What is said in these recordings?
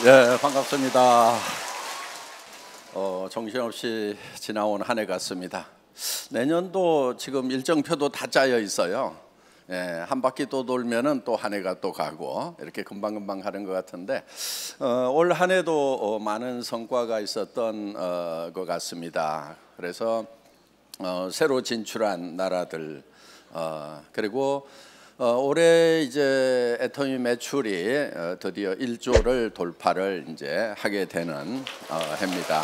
예, 반갑습니다. 정신없이 지나온 한 해 같습니다. 내년도 지금 일정표도 다 짜여 있어요. 예, 한 바퀴 또 돌면은 또 한 해가 또 가고 이렇게 금방금방 가는 것 같은데 올 한 해도 많은 성과가 있었던 것 같습니다. 그래서 새로 진출한 나라들 그리고 올해 이제 애터미 매출이 드디어 1조를 돌파를 이제 하게 되는 해입니다.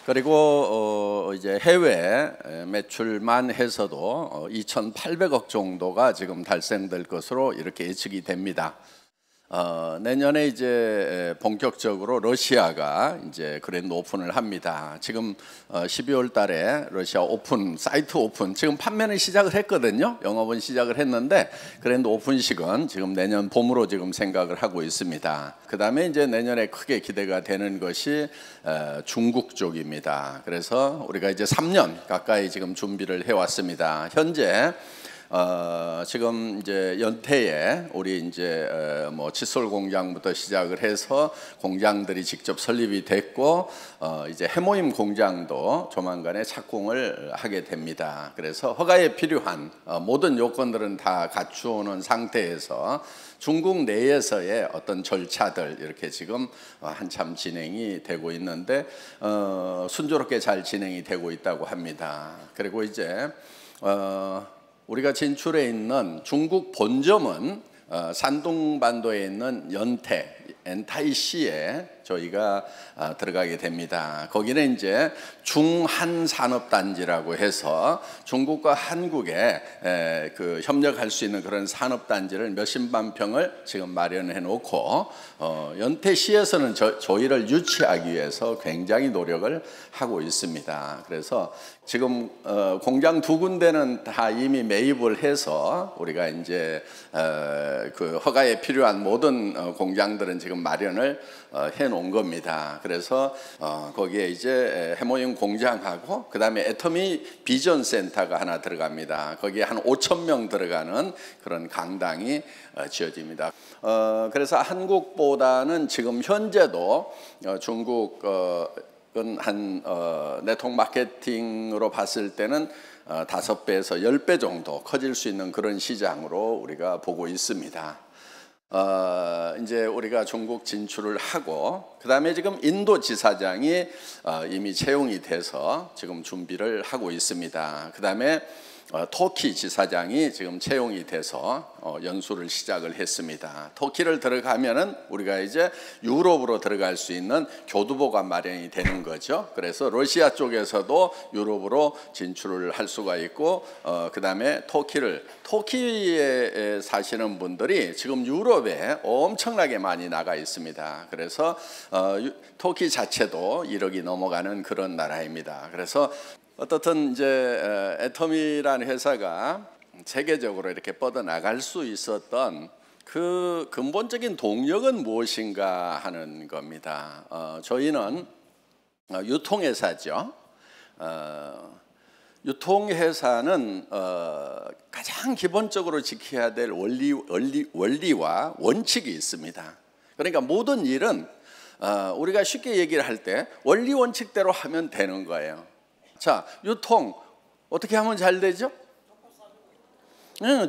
그리고 이제 해외 매출만 해서도 2,800억 정도가 지금 달성될 것으로 이렇게 예측이 됩니다. 내년에 이제 본격적으로 러시아가 이제 그랜드 오픈을 합니다. 지금 12월 달에 러시아 오픈, 사이트 오픈, 지금 판매는 시작을 했거든요. 영업은 시작을 했는데 그랜드 오픈식은 지금 내년 봄으로 지금 생각을 하고 있습니다. 그 다음에 이제 내년에 크게 기대가 되는 것이 중국 쪽입니다. 그래서 우리가 이제 3년 가까이 지금 준비를 해왔습니다. 현재 지금 이제 연태에 우리 이제 뭐 칫솔 공장부터 시작을 해서 공장들이 직접 설립이 됐고 이제 해모임 공장도 조만간에 착공을 하게 됩니다. 그래서 허가에 필요한 모든 요건들은 다 갖추는 상태에서 중국 내에서의 어떤 절차들 이렇게 지금 한참 진행이 되고 있는데 순조롭게 잘 진행이 되고 있다고 합니다. 그리고 이제 우리가 진출해 있는 중국 본점은 산둥반도에 있는 연태 엔타이시에 저희가 들어가게 됩니다. 거기는 이제 중한산업단지라고 해서 중국과 한국에 그 협력할 수 있는 그런 산업단지를 몇십만 평을 지금 마련해 놓고 연태시에서는 저희를 유치하기 위해서 굉장히 노력을 하고 있습니다. 그래서 지금 공장 두 군데는 다 이미 매입을 해서 우리가 이제 그 허가에 필요한 모든 공장들은 지금 마련을 해 놓은 겁니다. 그래서 거기에 이제 해모임 공장하고 그 다음에 애터미 비전 센터가 하나 들어갑니다. 거기에 한 5,000명 들어가는 그런 강당이 지어집니다. 그래서 한국보다는 지금 현재도 중국은 한 네트워크 마케팅으로 봤을 때는 5배에서 10배 정도 커질 수 있는 그런 시장으로 우리가 보고 있습니다. 이제 우리가 중국 진출을 하고 그 다음에 지금 인도 지사장이 이미 채용이 돼서 지금 준비를 하고 있습니다. 그 다음에 터키 지사장이 지금 채용이 돼서 연수를 시작을 했습니다. 터키를 들어가면은 우리가 이제 유럽으로 들어갈 수 있는 교두보가 마련이 되는 거죠. 그래서 러시아 쪽에서도 유럽으로 진출을 할 수가 있고 그 다음에 터키에 사시는 분들이 지금 유럽에 엄청나게 많이 나가 있습니다. 그래서 터키 자체도 1억이 넘어가는 그런 나라입니다. 그래서 어떻든 이제 애터미라는 회사가 세계적으로 이렇게 뻗어나갈 수 있었던 그 근본적인 동력은 무엇인가 하는 겁니다. 저희는 유통회사죠. 유통회사는 가장 기본적으로 지켜야 될 원리와 원칙이 있습니다. 그러니까 모든 일은 우리가 쉽게 얘기를 할 때 원리 원칙대로 하면 되는 거예요. 자, 유통 어떻게 하면 잘 되죠?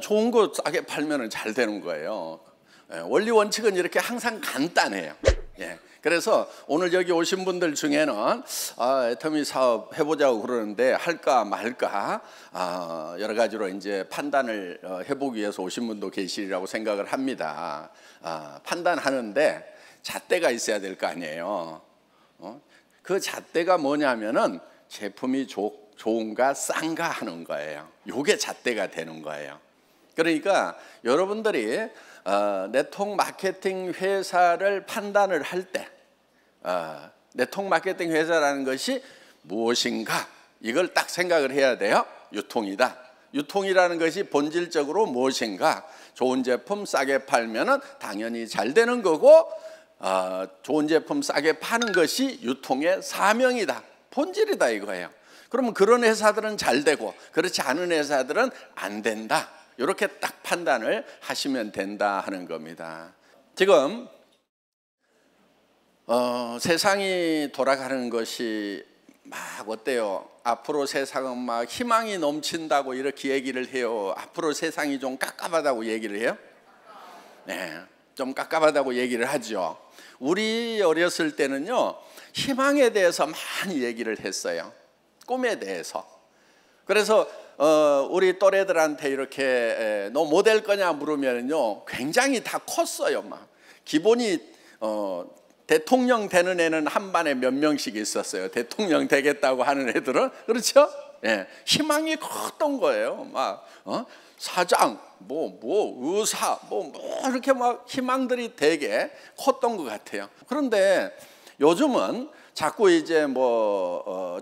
좋은 거 싸게 팔면 잘 되는 거예요. 원리 원칙은 이렇게 항상 간단해요. 그래서 오늘 여기 오신 분들 중에는 애터미 사업 해보자고 그러는데 할까 말까 여러 가지로 이제 판단을 해보기 위해서 오신 분도 계시리라고 생각을 합니다. 판단하는데 잣대가 있어야 될 거 아니에요. 그 잣대가 뭐냐면은 제품이 좋은가 싼가 하는 거예요. 이게 잣대가 되는 거예요. 그러니까 여러분들이 네트워크 마케팅 회사를 판단을 할 때 네트워크 마케팅 회사라는 것이 무엇인가 이걸 딱 생각을 해야 돼요. 유통이다. 유통이라는 것이 본질적으로 무엇인가. 좋은 제품 싸게 팔면은 당연히 잘 되는 거고 좋은 제품 싸게 파는 것이 유통의 사명이다. 본질이다 이거예요. 그러면 그런 회사들은 잘 되고 그렇지 않은 회사들은 안 된다. 이렇게 딱 판단을 하시면 된다 하는 겁니다. 지금 세상이 돌아가는 것이 막 어때요? 앞으로 세상은 막 희망이 넘친다고 이렇게 얘기를 해요. 앞으로 세상이 좀 깝깝하다고 얘기를 해요? 네, 좀 깝깝하다고 얘기를 하죠. 우리 어렸을 때는요, 희망에 대해서 많이 얘기를 했어요. 꿈에 대해서. 그래서 우리 또래들한테 이렇게 너 뭐 될 거냐 물으면요, 굉장히 다 컸어요. 막 기본이 대통령 되는 애는 한 반에 몇 명씩 있었어요. 대통령 되겠다고 하는 애들은. 그렇죠? 예, 희망이 컸던 거예요. 막 사장, 의사, 이렇게 막 희망들이 되게 컸던 것 같아요. 그런데 요즘은 자꾸 이제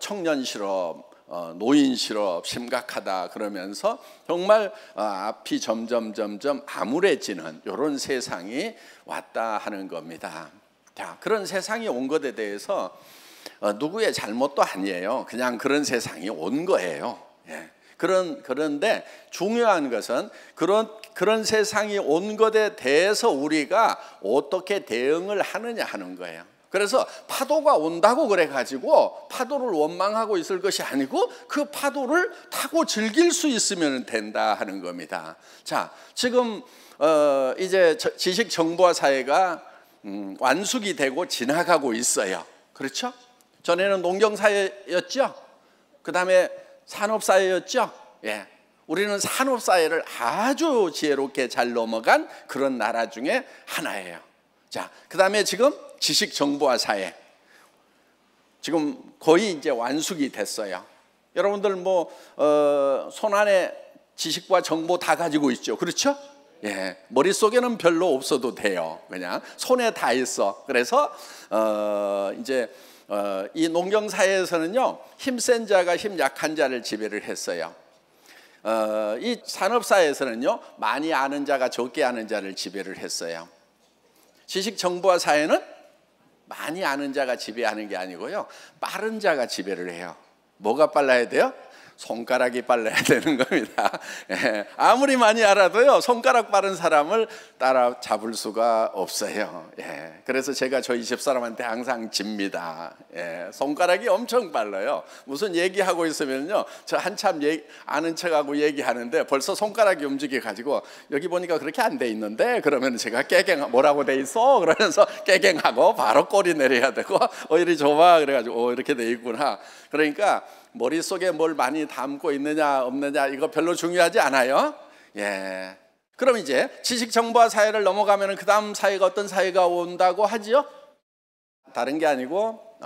청년 실업, 노인 실업 심각하다 그러면서 정말 앞이 점점 암울해지는 이런 세상이 왔다 하는 겁니다. 자, 그런 세상이 온 것에 대해서 누구의 잘못도 아니에요. 그냥 그런 세상이 온 거예요. 예. 그런데 중요한 것은 그런 세상이 온 것에 대해서 우리가 어떻게 대응을 하느냐 하는 거예요. 그래서 파도가 온다고 그래가지고 파도를 원망하고 있을 것이 아니고 그 파도를 타고 즐길 수 있으면 된다 하는 겁니다. 자, 지금 이제 지식 정보화 사회가 완숙이 되고 지나가고 있어요. 그렇죠? 전에는 농경사회였죠. 그 다음에 산업사회였죠. 예, 우리는 산업사회를 아주 지혜롭게 잘 넘어간 그런 나라 중에 하나예요. 자, 그 다음에 지금 지식정보화 사회, 지금 거의 이제 완숙이 됐어요. 여러분들 손 안에 지식과 정보 다 가지고 있죠. 그렇죠? 예, 머릿속에는 별로 없어도 돼요. 그냥 손에 다 있어. 그래서 이제 이 농경사회에서는요, 힘센 자가 힘 약한 자를 지배를 했어요. 이 산업사회에서는요, 많이 아는 자가 적게 아는 자를 지배를 했어요. 지식정보화 사회는 많이 아는 자가 지배하는 게 아니고요, 빠른 자가 지배를 해요. 뭐가 빨라야 돼요? 손가락이 빨라야 되는 겁니다. 예, 아무리 많이 알아도요, 손가락 빠른 사람을 따라잡을 수가 없어요. 예, 그래서 제가 저희 집사람한테 항상 집니다. 예, 손가락이 엄청 빨라요. 무슨 얘기하고 있으면요, 저 한참 아는 척하고 얘기하는데 벌써 손가락이 움직여가지고 여기 보니까 그렇게 안 돼 있는데, 그러면 제가 뭐라고 돼 있어? 그러면서 깨갱하고 바로 꼬리 내려야 되고 이리 줘봐 그래가지고 이렇게 돼 있구나. 그러니까 머릿속에 뭘 많이 담고 있느냐 없느냐 이거 별로 중요하지 않아요. 예. 그럼 이제 지식정보화 사회를 넘어가면 그 다음 사회가 어떤 사회가 온다고 하지요? 다른 게 아니고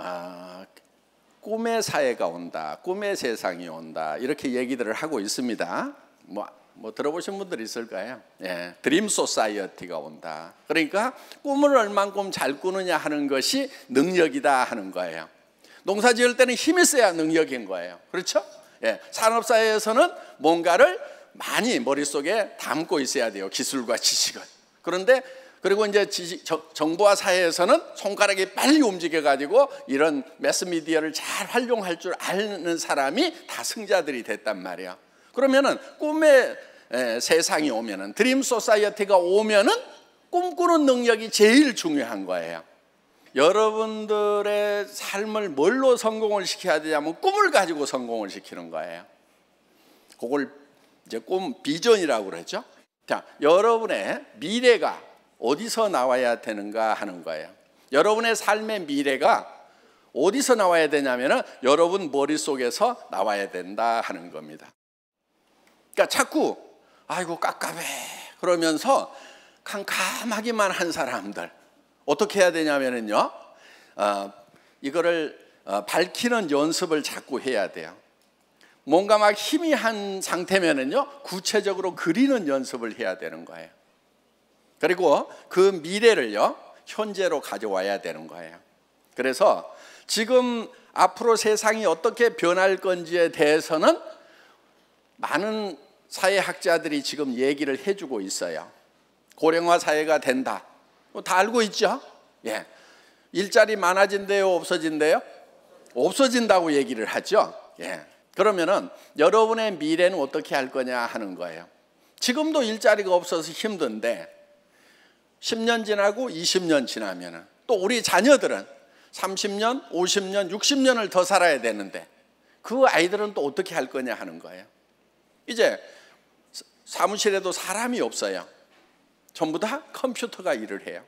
꿈의 사회가 온다, 꿈의 세상이 온다, 이렇게 얘기들을 하고 있습니다. 뭐 들어보신 분들 있을 거예요. 예, 드림 소사이어티가 온다. 그러니까 꿈을 얼만큼 잘 꾸느냐 하는 것이 능력이다 하는 거예요. 농사 지을 때는 힘이 세야 능력인 거예요. 그렇죠? 예, 산업사회에서는 뭔가를 많이 머릿속에 담고 있어야 돼요. 기술과 지식은. 그리고 이제 정보화 사회에서는 손가락이 빨리 움직여가지고 이런 매스미디어를 잘 활용할 줄 아는 사람이 다 승자들이 됐단 말이야. 그러면은 꿈의 세상이 오면은, 드림 소사이어티가 오면은 꿈꾸는 능력이 제일 중요한 거예요. 여러분들의 삶을 뭘로 성공을 시켜야 되냐면 꿈을 가지고 성공을 시키는 거예요. 그걸 이제 비전이라고 그러죠. 자, 여러분의 미래가 어디서 나와야 되는가 하는 거예요. 여러분의 삶의 미래가 어디서 나와야 되냐면은 여러분 머릿속에서 나와야 된다 하는 겁니다. 그러니까 자꾸 아이고 깝깝해 그러면서 캄캄하기만 한 사람들 어떻게 해야 되냐면요, 이거를 밝히는 연습을 자꾸 해야 돼요. 뭔가 막 희미한 상태면은요, 구체적으로 그리는 연습을 해야 되는 거예요. 그리고 그 미래를요, 현재로 가져와야 되는 거예요. 그래서 지금 앞으로 세상이 어떻게 변할 건지에 대해서는 많은 사회학자들이 지금 얘기를 해주고 있어요. 고령화 사회가 된다. 다 알고 있죠? 예. 일자리 많아진대요, 없어진대요? 없어진다고 얘기를 하죠. 예. 그러면은 여러분의 미래는 어떻게 할 거냐 하는 거예요. 지금도 일자리가 없어서 힘든데 10년 지나고 20년 지나면은 또 우리 자녀들은 30년, 50년, 60년을 더 살아야 되는데 그 아이들은 또 어떻게 할 거냐 하는 거예요. 이제 사무실에도 사람이 없어요. 전부 다 컴퓨터가 일을 해요.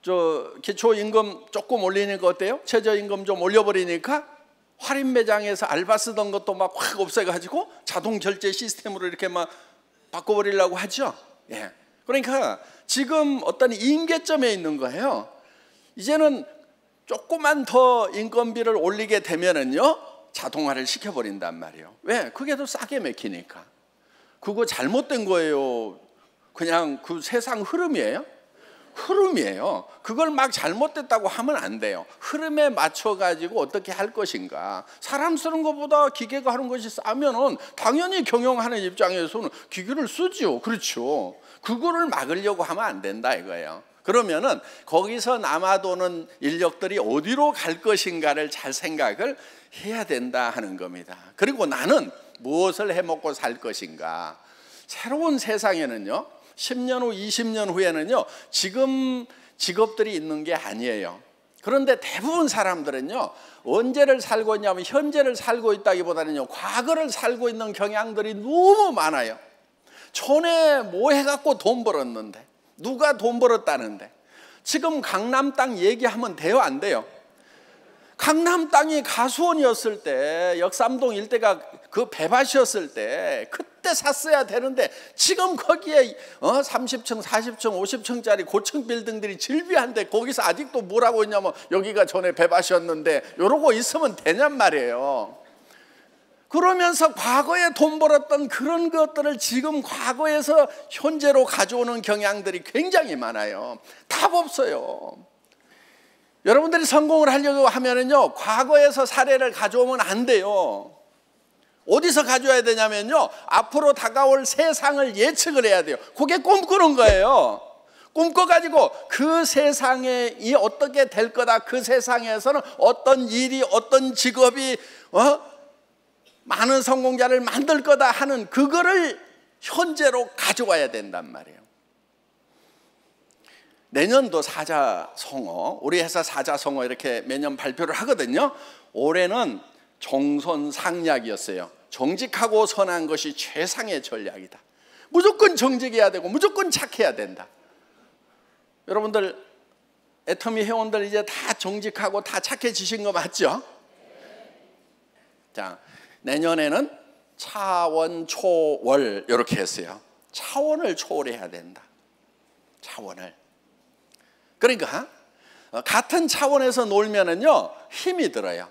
저 기초임금 조금 올리니까 어때요? 최저임금 좀 올려버리니까 할인 매장에서 알바 쓰던 것도 막 확 없애가지고 자동 결제 시스템으로 이렇게 막 바꿔버리려고 하죠. 예. 그러니까 지금 어떤 임계점에 있는 거예요. 이제는 조금만 더 인건비를 올리게 되면은요 자동화를 시켜버린단 말이에요. 왜? 그게 더 싸게 맥히니까. 그거 잘못된 거예요. 그냥 그 세상 흐름이에요. 흐름이에요. 그걸 막 잘못됐다고 하면 안 돼요. 흐름에 맞춰가지고 어떻게 할 것인가. 사람 쓰는 것보다 기계가 하는 것이 싸면은 당연히 경영하는 입장에서는 기계를 쓰죠. 그렇죠. 그거를 막으려고 하면 안 된다 이거예요. 그러면은 거기서 남아도는 인력들이 어디로 갈 것인가를 잘 생각을 해야 된다 하는 겁니다. 그리고 나는 무엇을 해먹고 살 것인가. 새로운 세상에는요 10년 후 20년 후에는요 지금 직업들이 있는 게 아니에요. 그런데 대부분 사람들은요 언제를 살고 있냐면 현재를 살고 있다기보다는요 과거를 살고 있는 경향들이 너무 많아요. 전에 뭐 해갖고 돈 벌었는데 누가 돈 벌었다는데 지금 강남 땅 얘기하면 돼요 안 돼요? 강남 땅이 가수원이었을 때 역삼동 일대가 그 배밭이었을 때 그때 샀어야 되는데 지금 거기에 30층 40층 50층짜리 고층 빌딩들이 질비한데 거기서 아직도 뭐라고 있냐면 여기가 전에 배밭이었는데 이러고 있으면 되냔 말이에요. 그러면서 과거에 돈 벌었던 그런 것들을 지금 과거에서 현재로 가져오는 경향들이 굉장히 많아요. 답 없어요. 여러분들이 성공을 하려고 하면은요 과거에서 사례를 가져오면 안 돼요. 어디서 가져와야 되냐면요 앞으로 다가올 세상을 예측을 해야 돼요. 그게 꿈꾸는 거예요. 꿈꿔가지고 그 세상에 이 어떻게 될 거다. 그 세상에서는 어떤 일이 어떤 직업이 많은 성공자를 만들 거다 하는 그거를 현재로 가져와야 된단 말이에요. 내년도 사자성어, 우리 회사 사자성어 이렇게 매년 발표를 하거든요. 올해는 정선상략이었어요. 정직하고 선한 것이 최상의 전략이다. 무조건 정직해야 되고 무조건 착해야 된다. 여러분들 애터미 회원들 이제 다 정직하고 다 착해지신 거 맞죠? 자, 내년에는 차원 초월 이렇게 했어요. 차원을 초월해야 된다. 차원을. 그러니까 같은 차원에서 놀면은요 힘이 들어요.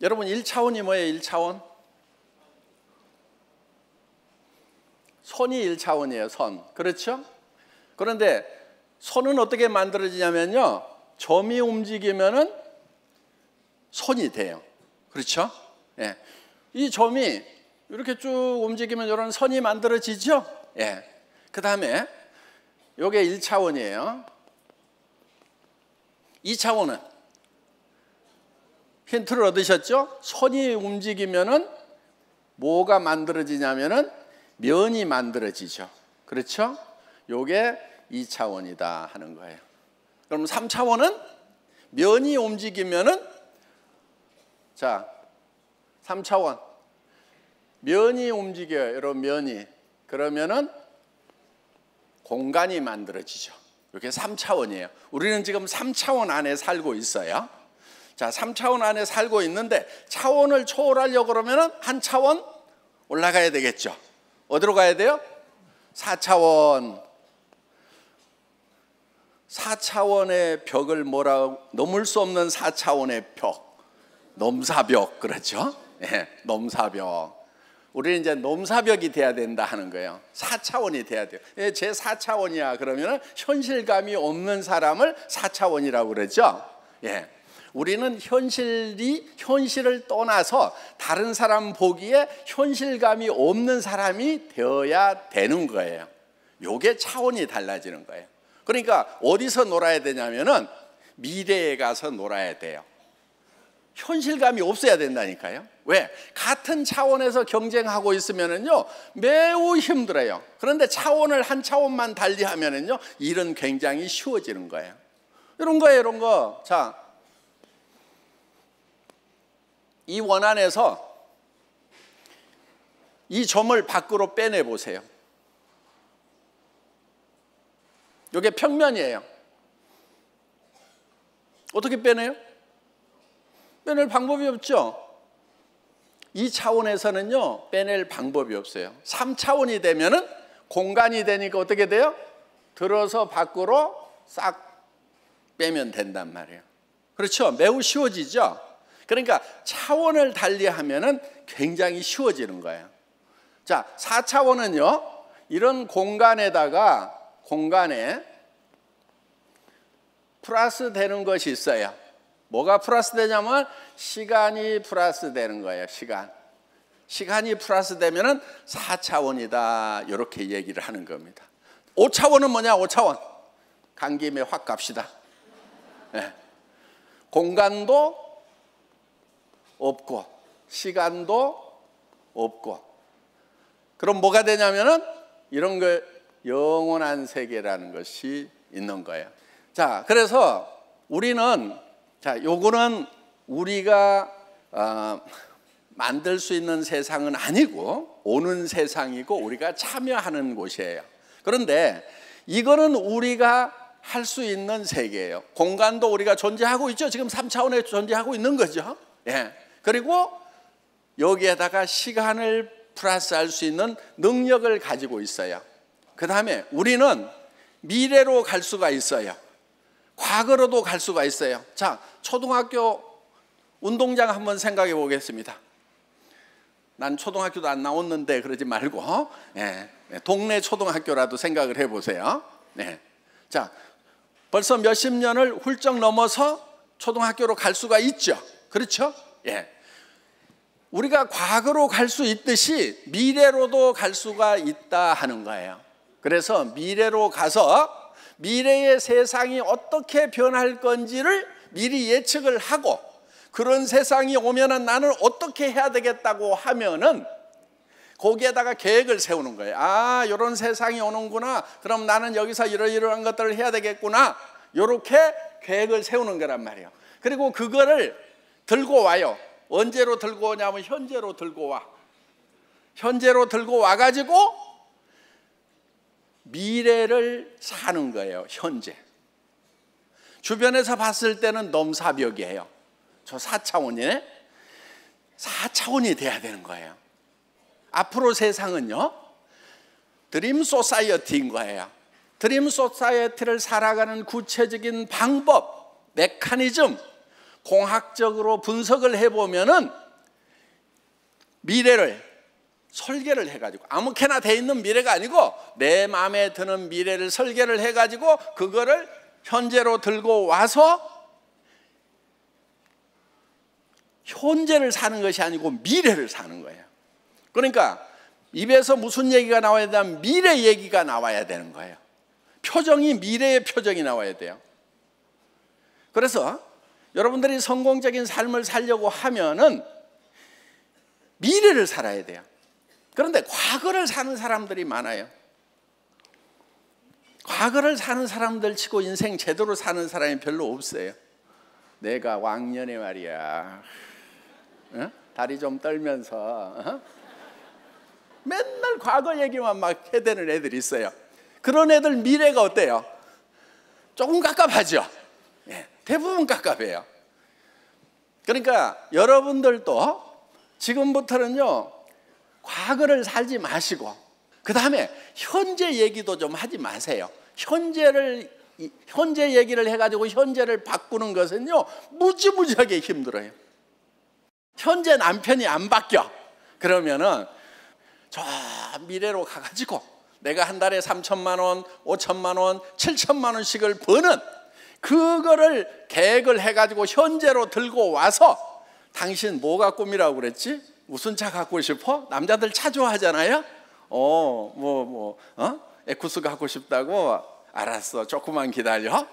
여러분 1차원이 뭐예요? 1차원? 선이 1차원이에요. 선. 그렇죠? 그런데 선은 어떻게 만들어지냐면요 점이 움직이면은 선이 돼요. 그렇죠? 예. 이 점이 이렇게 쭉 움직이면 이런 선이 만들어지죠? 예. 그 다음에 요게 1차원이에요. 2차원은 힌트를 얻으셨죠? 선이 움직이면은 뭐가 만들어지냐면은 면이 만들어지죠. 그렇죠? 요게 2차원이다 하는 거예요. 그럼 3차원은 면이 움직이면은 자, 3차원 면이 움직여요. 이런 면이. 그러면은 공간이 만들어지죠. 이렇게 3차원이에요. 우리는 지금 3차원 안에 살고 있어요. 자, 3차원 안에 살고 있는데 차원을 초월하려고 그러면 한 차원 올라가야 되겠죠. 어디로 가야 돼요? 4차원. 4차원의 벽을 넘을 수 없는 4차원의 벽. 넘사벽 그렇죠? 예, 넘사벽. 우리는 이제 넘사벽이 돼야 된다 하는 거예요. 4차원이 돼야 돼요. 예, 제 4차원이야 그러면 현실감이 없는 사람을 4차원이라고 그러죠. 예. 우리는 현실을 떠나서 다른 사람 보기에 현실감이 없는 사람이 되어야 되는 거예요. 요게 차원이 달라지는 거예요. 그러니까 어디서 놀아야 되냐면은 미래에 가서 놀아야 돼요. 현실감이 없어야 된다니까요. 왜? 같은 차원에서 경쟁하고 있으면은요 매우 힘들어요. 그런데 차원을 한 차원만 달리하면은요 일은 굉장히 쉬워지는 거예요. 이런 거예요, 이런 거. 자, 이 원안에서 이 점을 밖으로 빼내 보세요. 이게 평면이에요. 어떻게 빼내요? 빼낼 방법이 없죠. 이 차원에서는요 빼낼 방법이 없어요. 3차원이 되면은 공간이 되니까 어떻게 돼요? 들어서 밖으로 싹 빼면 된단 말이에요. 그렇죠? 매우 쉬워지죠? 그러니까 차원을 달리하면은 굉장히 쉬워지는 거예요. 자, 4차원은요 이런 공간에 플러스 되는 것이 있어요. 뭐가 플러스 되냐면 시간이 플러스 되는 거예요. 시간이 플러스 되면은 4차원이다 이렇게 얘기를 하는 겁니다. 5차원은 뭐냐? 5차원 간 김에 확 갑시다. 네. 공간도 없고 시간도 없고 그럼 뭐가 되냐면은 이런 거 영원한 세계라는 것이 있는 거예요. 자, 그래서 우리는 요거는 우리가 만들 수 있는 세상은 아니고 오는 세상이고 우리가 참여하는 곳이에요. 그런데 이거는 우리가 할 수 있는 세계예요. 공간도 우리가 존재하고 있죠. 지금 3차원에 존재하고 있는 거죠. 예. 그리고 여기에다가 시간을 플러스할 수 있는 능력을 가지고 있어요. 그 다음에 우리는 미래로 갈 수가 있어요. 과거로도 갈 수가 있어요. 자, 초등학교 운동장 한번 생각해 보겠습니다. 난 초등학교도 안 나왔는데 그러지 말고 동네 초등학교라도 생각을 해보세요. 자, 벌써 몇십 년을 훌쩍 넘어서 초등학교로 갈 수가 있죠. 그렇죠? 우리가 과거로 갈 수 있듯이 미래로도 갈 수가 있다 하는 거예요. 그래서 미래로 가서 미래의 세상이 어떻게 변할 건지를 미리 예측을 하고 그런 세상이 오면은 나는 어떻게 해야 되겠다고 하면은 거기에다가 계획을 세우는 거예요. 아, 이런 세상이 오는구나. 그럼 나는 여기서 이러이러한 것들을 해야 되겠구나. 이렇게 계획을 세우는 거란 말이에요. 그리고 그거를 들고 와요. 언제로 들고 오냐면 현재로 들고 와. 현재로 들고 와가지고 미래를 사는 거예요. 현재. 주변에서 봤을 때는 넘사벽이에요. 저 4차원이네. 4차원이 돼야 되는 거예요. 앞으로 세상은요 드림 소사이어티인 거예요. 드림 소사이어티를 살아가는 구체적인 방법, 메커니즘, 공학적으로 분석을 해보면은 미래를 설계를 해가지고 아무렇게나 돼 있는 미래가 아니고 내 마음에 드는 미래를 설계를 해가지고 그거를 현재로 들고 와서 현재를 사는 것이 아니고 미래를 사는 거예요. 그러니까 입에서 무슨 얘기가 나와야 되냐면 미래 얘기가 나와야 되는 거예요. 표정이 미래의 표정이 나와야 돼요. 그래서 여러분들이 성공적인 삶을 살려고 하면은 미래를 살아야 돼요. 그런데 과거를 사는 사람들이 많아요. 과거를 사는 사람들 치고 인생 제대로 사는 사람이 별로 없어요. 내가 왕년에 말이야 다리 좀 떨면서 맨날 과거 얘기만 막 해대는 애들이 있어요. 그런 애들 미래가 어때요? 조금 깝깝하죠. 대부분 깝깝해요. 그러니까 여러분들도 지금부터는요 과거를 살지 마시고 그 다음에 현재 얘기도 좀 하지 마세요. 현재 얘기를 해가지고 현재를 바꾸는 것은요 무지무지하게 힘들어요. 현재 남편이 안 바뀌어. 그러면은 저 미래로 가가지고 내가 한 달에 3천만 원, 5천만 원, 7천만 원씩을 버는 그거를 계획을 해가지고 현재로 들고 와서 당신 뭐가 꿈이라고 그랬지? 무슨 차 갖고 싶어? 남자들 차 좋아하잖아요. 에쿠스 갖고 싶다고? 알았어, 조금만 기다려.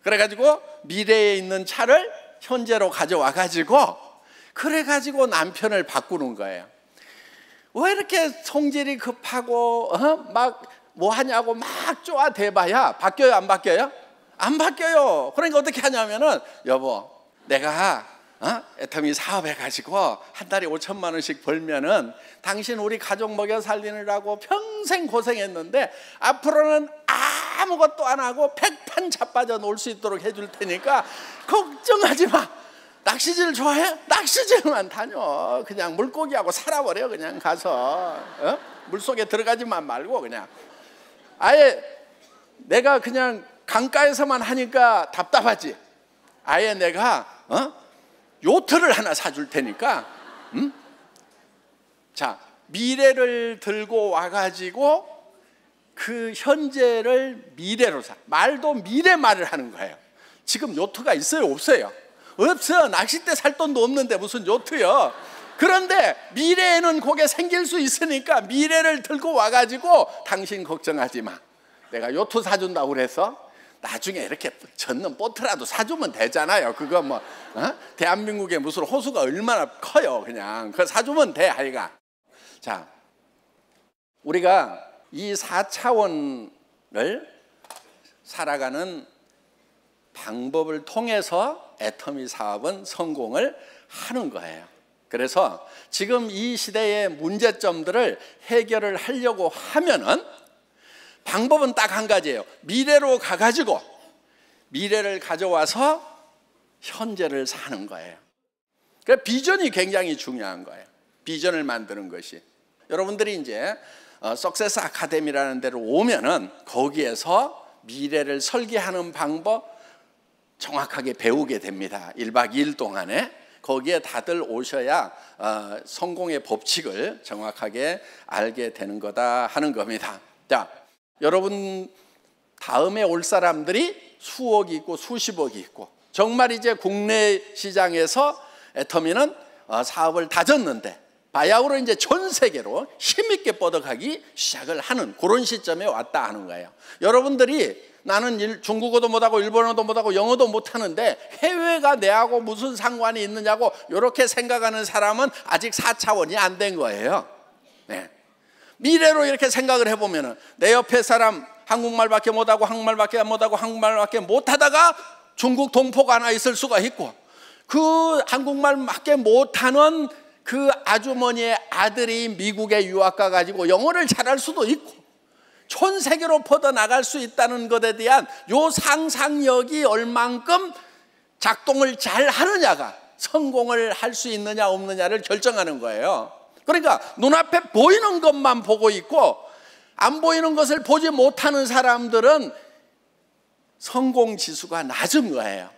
그래가지고 미래에 있는 차를 현재로 가져와 가지고 그래 가지고 남편을 바꾸는 거예요. 왜 이렇게 성질이 급하고 막 뭐 하냐고 막 쪼아대봐야 바뀌어요, 안 바뀌어요? 안 바뀌어요. 그러니까 어떻게 하냐면은, 여보, 내가 애터미 사업해 가지고 한 달에 5천만 원씩 벌면은 당신 우리 가족 먹여 살리느라고 평생 고생했는데 앞으로는 아무것도 안 하고 백판 자빠져 놀 수 있도록 해줄 테니까 걱정하지 마. 낚시질 좋아해? 낚시질만 다녀. 그냥 물고기하고 살아버려. 그냥 가서 물속에 들어가지만 말고 그냥 아예 내가 그냥 강가에서만 하니까 답답하지. 아예 내가 요트를 하나 사줄 테니까 자, 미래를 들고 와가지고 그 현재를 미래로 말도 미래 말을 하는 거예요. 지금 요트가 있어요, 없어요? 없어. 낚싯대 살 돈도 없는데 무슨 요트요. 그런데 미래에는 그게 생길 수 있으니까 미래를 들고 와가지고 당신 걱정하지 마. 내가 요트 사준다고 그래서 나중에 이렇게 젖는 보트라도 사주면 되잖아요. 그거 뭐 대한민국에 무슨 호수가 얼마나 커요. 그냥 그거 사주면 돼. 하여가. 자, 우리가 이 4차원을 살아가는 방법을 통해서 애터미 사업은 성공을 하는 거예요. 그래서 지금 이 시대의 문제점들을 해결을 하려고 하면은 방법은 딱 한 가지예요. 미래로 가가지고 미래를 가져와서 현재를 사는 거예요. 그러니까 비전이 굉장히 중요한 거예요. 비전을 만드는 것이. 여러분들이 이제 석세스 아카데미라는 데로 오면은 거기에서 미래를 설계하는 방법 정확하게 배우게 됩니다. 1박 2일 동안에. 거기에 다들 오셔야 성공의 법칙을 정확하게 알게 되는 거다 하는 겁니다. 자, 여러분 다음에 올 사람들이 수억이 있고 수십억이 있고 정말 이제 국내 시장에서 애터미는 사업을 다졌는데 바야흐로 이제 전 세계로 힘있게 뻗어가기 시작을 하는 그런 시점에 왔다 하는 거예요. 여러분들이 나는 중국어도 못하고 일본어도 못하고 영어도 못하는데 해외가 내하고 무슨 상관이 있느냐고 이렇게 생각하는 사람은 아직 4차원이 안 된 거예요. 네. 미래로 이렇게 생각을 해보면 내 옆에 사람 한국말밖에 못하고 한국말밖에 못하고 한국말밖에 못하다가 중국 동포가 하나 있을 수가 있고 그 한국말밖에 못하는 그 아주머니의 아들이 미국에 유학 가가지고 영어를 잘할 수도 있고 전 세계로 뻗어나갈 수 있다는 것에 대한 요 상상력이 얼만큼 작동을 잘 하느냐가 성공을 할 수 있느냐 없느냐를 결정하는 거예요. 그러니까 눈앞에 보이는 것만 보고 있고 안 보이는 것을 보지 못하는 사람들은 성공 지수가 낮은 거예요.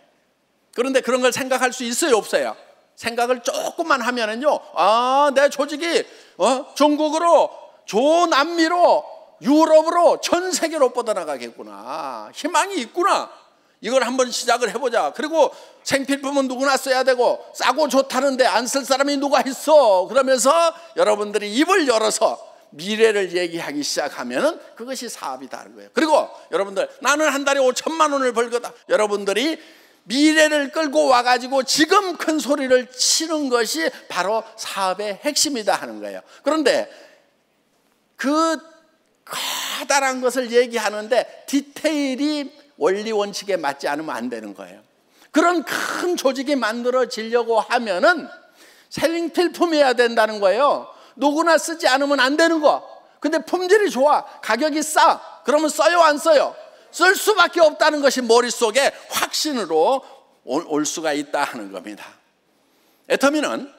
그런데 그런 걸 생각할 수 있어요, 없어요? 생각을 조금만 하면은요, 내 조직이 중국으로, 조남미로, 유럽으로, 전 세계로 뻗어나가겠구나. 희망이 있구나. 이걸 한번 시작을 해보자. 그리고 생필품은 누구나 써야 되고 싸고 좋다는데 안 쓸 사람이 누가 있어. 그러면서 여러분들이 입을 열어서 미래를 얘기하기 시작하면 그것이 사업이다는 거예요. 그리고 여러분들 나는 한 달에 5천만 원을 벌거다. 여러분들이 미래를 끌고 와가지고 지금 큰 소리를 치는 것이 바로 사업의 핵심이다 하는 거예요. 그런데 그 커다란 것을 얘기하는데 디테일이 원리 원칙에 맞지 않으면 안 되는 거예요. 그런 큰 조직이 만들어지려고 하면은 생필품이어야 된다는 거예요. 누구나 쓰지 않으면 안 되는 거. 근데 품질이 좋아, 가격이 싸. 그러면 써요, 안 써요? 쓸 수밖에 없다는 것이 머릿속에 확신으로 올 수가 있다 하는 겁니다. 애터미는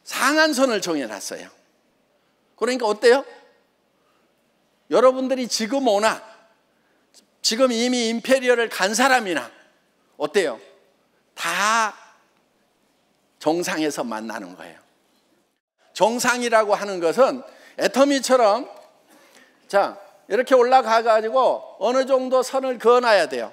상한선을 정해놨어요. 그러니까 어때요? 여러분들이 지금 오나 지금 이미 임페리얼을 간 사람이나 어때요? 다 정상에서 만나는 거예요. 정상이라고 하는 것은 애터미처럼 자 이렇게 올라가가지고 어느 정도 선을 그어놔야 돼요.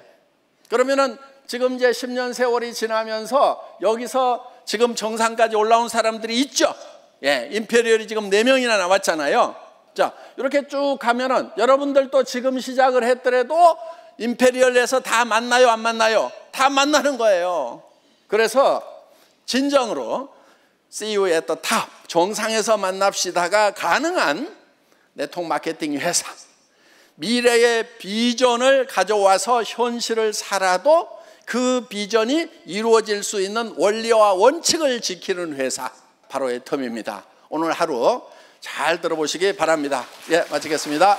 그러면은 지금 이제 10년 세월이 지나면서 여기서 지금 정상까지 올라온 사람들이 있죠. 예, 임페리얼이 지금 4명이나 나왔잖아요. 자, 이렇게 쭉 가면은 여러분들도 지금 시작을 했더라도 임페리얼에서 다 만나요, 안 만나요? 다 만나는 거예요. 그래서 진정으로 See you at the top, 정상에서 만납시다가 가능한 네트워크 마케팅 회사, 미래의 비전을 가져와서 현실을 살아도 그 비전이 이루어질 수 있는 원리와 원칙을 지키는 회사, 바로 애텀입니다. 오늘 하루 잘 들어보시기 바랍니다. 예, 마치겠습니다.